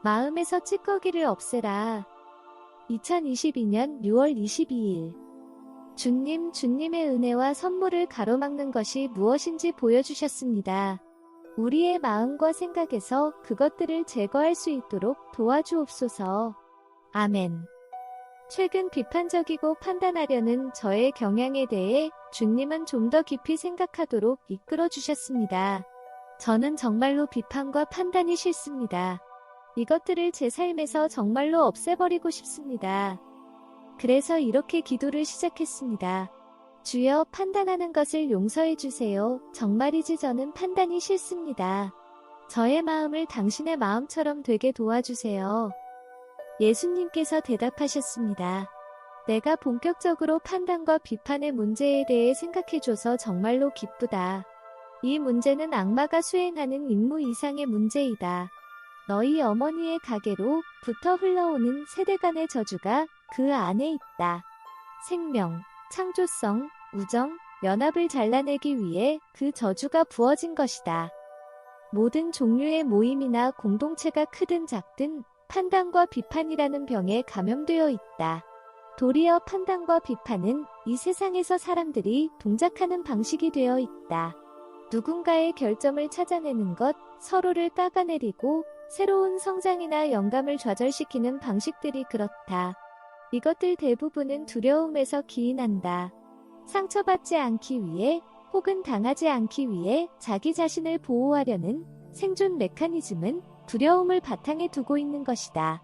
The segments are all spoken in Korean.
마음에서 찌꺼기를 없애라. 2022년 6월 22일. 주님의 은혜와 선물을 가로막는 것이 무엇인지 보여주셨습니다. 우리의 마음과 생각에서 그것들을 제거할 수 있도록 도와주옵소서. 아멘. 최근 비판적이고 판단하려는 저의 경향에 대해 주님은 좀 더 깊이 생각하도록 이끌어 주셨습니다. 저는 정말로 비판과 판단이 싫습니다. 이것들을 제 삶에서 정말로 없애버리고 싶습니다. 그래서 이렇게 기도를 시작했습니다. 주여, 판단하는 것을 용서해 주세요. 정말이지 저는 판단이 싫습니다. 저의 마음을 당신의 마음처럼 되게 도와주세요. 예수님께서 대답하셨습니다. 내가 본격적으로 판단과 비판의 문제에 대해 생각해줘서 정말로 기쁘다. 이 문제는 악마가 수행하는 임무 이상의 문제이다. 너희 어머니의 가게로부터 흘러오는 세대 간의 저주가 그 안에 있다. 생명, 창조성, 우정, 연합을 잘라내기 위해 그 저주가 부어진 것이다. 모든 종류의 모임이나 공동체가 크든 작든 판단과 비판이라는 병에 감염되어 있다. 도리어 판단과 비판은 이 세상에서 사람들이 동작하는 방식이 되어 있다. 누군가의 결점을 찾아내는 것, 서로를 깎아내리고 새로운 성장이나 영감을 좌절시키는 방식들이 그렇다. 이것들 대부분은 두려움에서 기인한다. 상처받지 않기 위해 혹은 당하지 않기 위해 자기 자신을 보호하려는 생존 메커니즘은 두려움을 바탕에 두고 있는 것이다.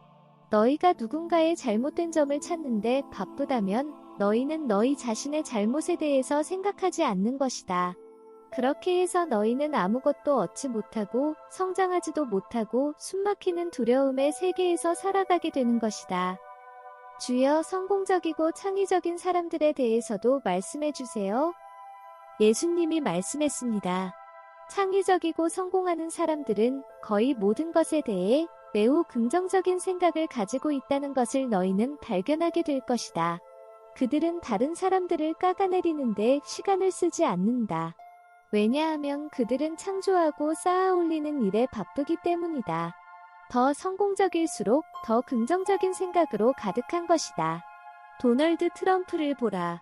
너희가 누군가의 잘못된 점을 찾는데 바쁘다면 너희는 너희 자신의 잘못에 대해서 생각하지 않는 것이다. 그렇게 해서 너희는 아무것도 얻지 못하고 성장하지도 못하고 숨막히는 두려움의 세계에서 살아가게 되는 것이다. 주여, 성공적이고 창의적인 사람들에 대해서도 말씀해 주세요. 예수님이 말씀했습니다. 창의적이고 성공하는 사람들은 거의 모든 것에 대해 매우 긍정적인 생각을 가지고 있다는 것을 너희는 발견하게 될 것이다. 그들은 다른 사람들을 깎아내리는데 시간을 쓰지 않는다. 왜냐하면 그들은 창조하고 쌓아올리는 일에 바쁘기 때문이다. 더 성공적일수록 더 긍정적인 생각으로 가득한 것이다. 도널드 트럼프를 보라.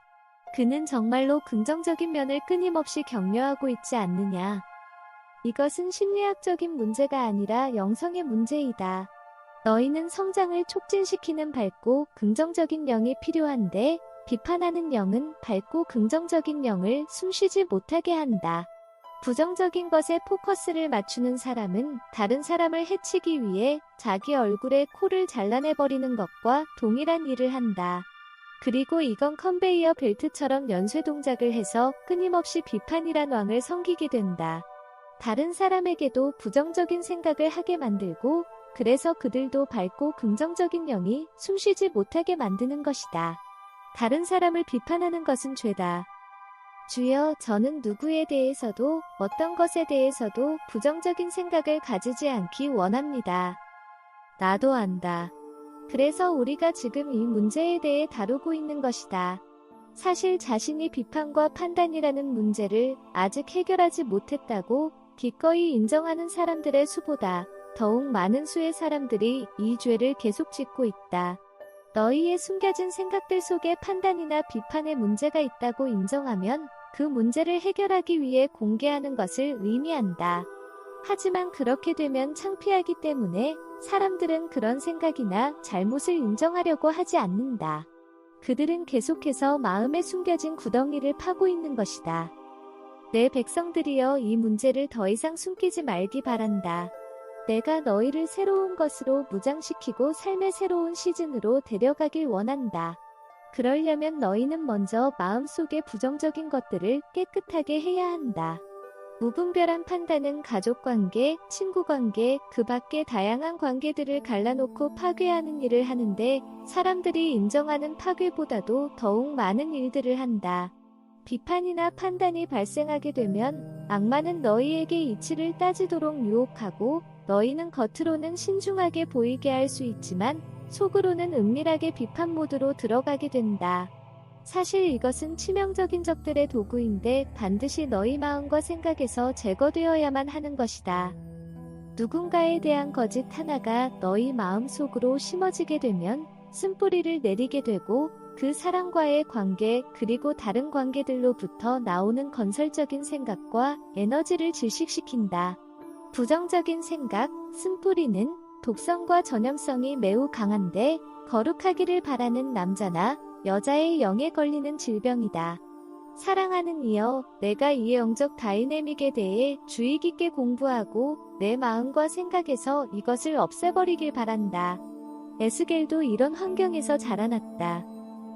그는 정말로 긍정적인 면을 끊임없이 격려하고 있지 않느냐. 이것은 심리학적인 문제가 아니라 영성의 문제이다. 너희는 성장을 촉진시키는 밝고 긍정적인 영이 필요한데 비판하는 영은 밝고 긍정적인 영을 숨쉬지 못하게 한다. 부정적인 것에 포커스를 맞추는 사람은 다른 사람을 해치기 위해 자기 얼굴에 코를 잘라내버리는 것과 동일한 일을 한다. 그리고 이건 컨베이어 벨트처럼 연쇄 동작을 해서 끊임없이 비판이란 왕을 섬기게 된다. 다른 사람에게도 부정적인 생각을 하게 만들고 그래서 그들도 밝고 긍정적인 영이 숨쉬지 못하게 만드는 것이다. 다른 사람을 비판하는 것은 죄다. 주여, 저는 누구에 대해서도 어떤 것에 대해서도 부정적인 생각을 가지지 않기 원합니다. 나도 안다. 그래서 우리가 지금 이 문제에 대해 다루고 있는 것이다. 사실 자신이 비판과 판단이라는 문제를 아직 해결하지 못했다고 기꺼이 인정하는 사람들의 수보다 더욱 많은 수의 사람들이 이 죄를 계속 짓고 있다. 너희의 숨겨진 생각들 속에 판단이나 비판의 문제가 있다고 인정하면 그 문제를 해결하기 위해 공개하는 것을 의미한다. 하지만 그렇게 되면 창피하기 때문에 사람들은 그런 생각이나 잘못을 인정하려고 하지 않는다. 그들은 계속해서 마음에 숨겨진 구덩이를 파고 있는 것이다. 내 백성들이여, 이 문제를 더 이상 숨기지 말기 바란다. 내가 너희를 새로운 것으로 무장시키고 삶의 새로운 시즌으로 데려가길 원한다. 그러려면 너희는 먼저 마음속의 부정적인 것들을 깨끗하게 해야 한다. 무분별한 판단은 가족관계, 친구관계, 그 밖의 다양한 관계들을 갈라놓고 파괴하는 일을 하는데 사람들이 인정하는 파괴보다도 더욱 많은 일들을 한다. 비판이나 판단이 발생하게 되면 악마는 너희에게 이치를 따지도록 유혹하고 너희는 겉으로는 신중하게 보이게 할 수 있지만 속으로는 은밀하게 비판 모드로 들어가게 된다. 사실 이것은 치명적인 적들의 도구인데 반드시 너희 마음과 생각에서 제거되어야만 하는 것이다. 누군가에 대한 거짓 하나가 너희 마음속으로 심어지게 되면 쓴뿌리를 내리게 되고 그 사람과의 관계 그리고 다른 관계들로부터 나오는 건설적인 생각과 에너지를 질식시킨다. 부정적인 생각, 쓴뿌리는 독성과 전염성이 매우 강한데 거룩하기를 바라는 남자나 여자의 영에 걸리는 질병이다. 사랑하는 이여, 내가 이 영적 다이내믹에 대해 주의 깊게 공부하고 내 마음과 생각에서 이것을 없애버리길 바란다. 에스겔도 이런 환경에서 자라났다.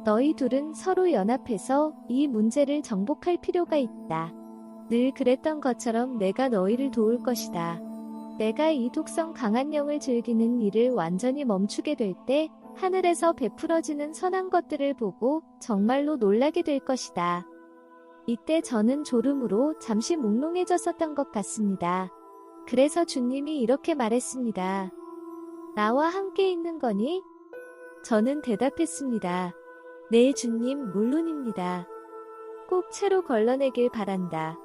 너희 둘은 서로 연합해서 이 문제를 정복할 필요가 있다. 늘 그랬던 것처럼 내가 너희를 도울 것이다. 내가 이 독성 강한 영을 즐기는 일을 완전히 멈추게 될 때 하늘에서 베풀어지는 선한 것들을 보고 정말로 놀라게 될 것이다. 이때 저는 졸음으로 잠시 몽롱해졌었던 것 같습니다. 그래서 주님이 이렇게 말했습니다. 나와 함께 있는 거니? 저는 대답했습니다. 네, 주님, 물론입니다. 꼭 채로 걸러내길 바란다.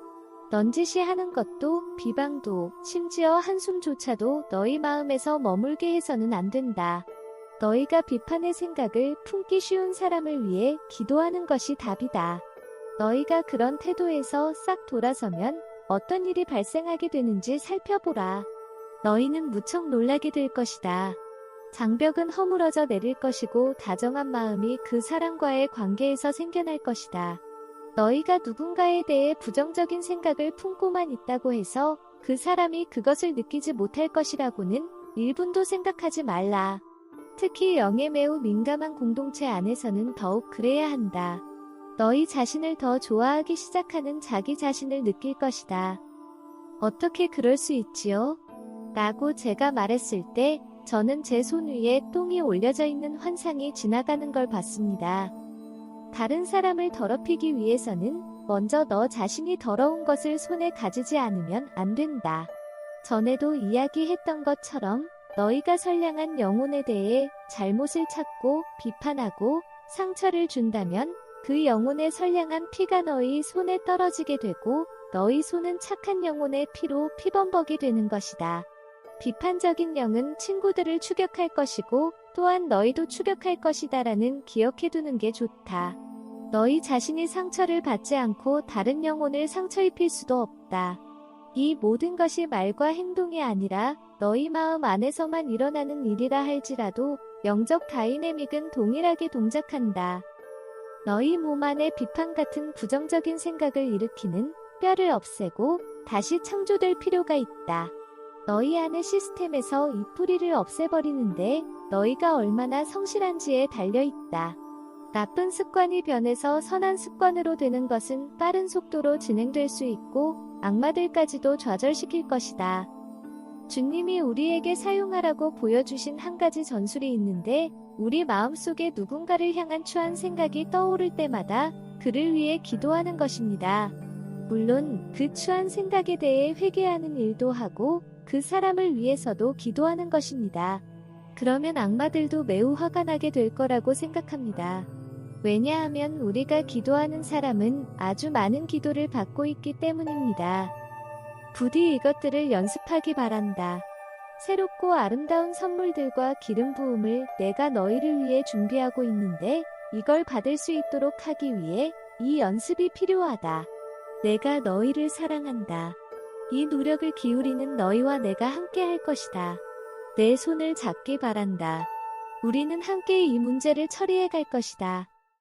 넌지시 하는 것도, 비방도, 심지어 한숨조차도 너희 마음에서 머물게 해서는 안 된다. 너희가 비판의 생각을 품기 쉬운 사람을 위해 기도하는 것이 답이다. 너희가 그런 태도에서 싹 돌아서면 어떤 일이 발생하게 되는지 살펴보라. 너희는 무척 놀라게 될 것이다. 장벽은 허물어져 내릴 것이고 다정한 마음이 그 사람과의 관계에서 생겨날 것이다. 너희가 누군가에 대해 부정적인 생각을 품고만 있다고 해서 그 사람이 그것을 느끼지 못할 것이라고는 1분도 생각하지 말라. 특히 영에 매우 민감한 공동체 안에서는 더욱 그래야 한다. 너희 자신을 더 좋아하기 시작하는 자기 자신을 느낄 것이다. 어떻게 그럴 수 있지요? 라고 제가 말했을 때 저는 제 손 위에 똥이 올려져 있는 환상이 지나가는 걸 봤습니다. 다른 사람을 더럽히기 위해서는 먼저 너 자신이 더러운 것을 손에 가지지 않으면 안 된다. 전에도 이야기했던 것처럼 너희가 선량한 영혼에 대해 잘못을 찾고 비판하고 상처를 준다면 그 영혼의 선량한 피가 너희 손에 떨어지게 되고 너희 손은 착한 영혼의 피로 피범벅이 되는 것이다. 비판적인 영은 친구들을 추격할 것이고 또한 너희도 추격할 것이다라는 기억해두는 게 좋다. 너희 자신이 상처를 받지 않고 다른 영혼을 상처 입힐 수도 없다. 이 모든 것이 말과 행동이 아니라 너희 마음 안에서만 일어나는 일이라 할지라도 영적 다이내믹은 동일하게 동작한다. 너희 몸 안에 비판 같은 부정적인 생각을 일으키는 뼈를 없애고 다시 창조될 필요가 있다. 너희 안의 시스템에서 이 뿌리를 없애버리는데 너희가 얼마나 성실한지에 달려있다. 나쁜 습관이 변해서 선한 습관으로 되는 것은 빠른 속도로 진행될 수 있고 악마들까지도 좌절시킬 것이다. 주님이 우리에게 사용하라고 보여주신 한 가지 전술이 있는데 우리 마음속에 누군가를 향한 추한 생각이 떠오를 때마다 그를 위해 기도하는 것입니다. 물론 그 추한 생각에 대해 회개하는 일도 하고 그 사람을 위해서도 기도하는 것입니다. 그러면 악마들도 매우 화가 나게 될 거라고 생각합니다. 왜냐하면 우리가 기도하는 사람은 아주 많은 기도를 받고 있기 때문입니다. 부디 이것들을 연습하기 바란다. 새롭고 아름다운 선물들과 기름 부음을 내가 너희를 위해 준비하고 있는데 이걸 받을 수 있도록 하기 위해 이 연습이 필요하다. 내가 너희를 사랑한다. 이 노력을 기울이는 너희와 내가 함께 할 것이다. 내 손을 잡기 바란다. 우리는 함께 이 문제를 처리해 갈 것이다.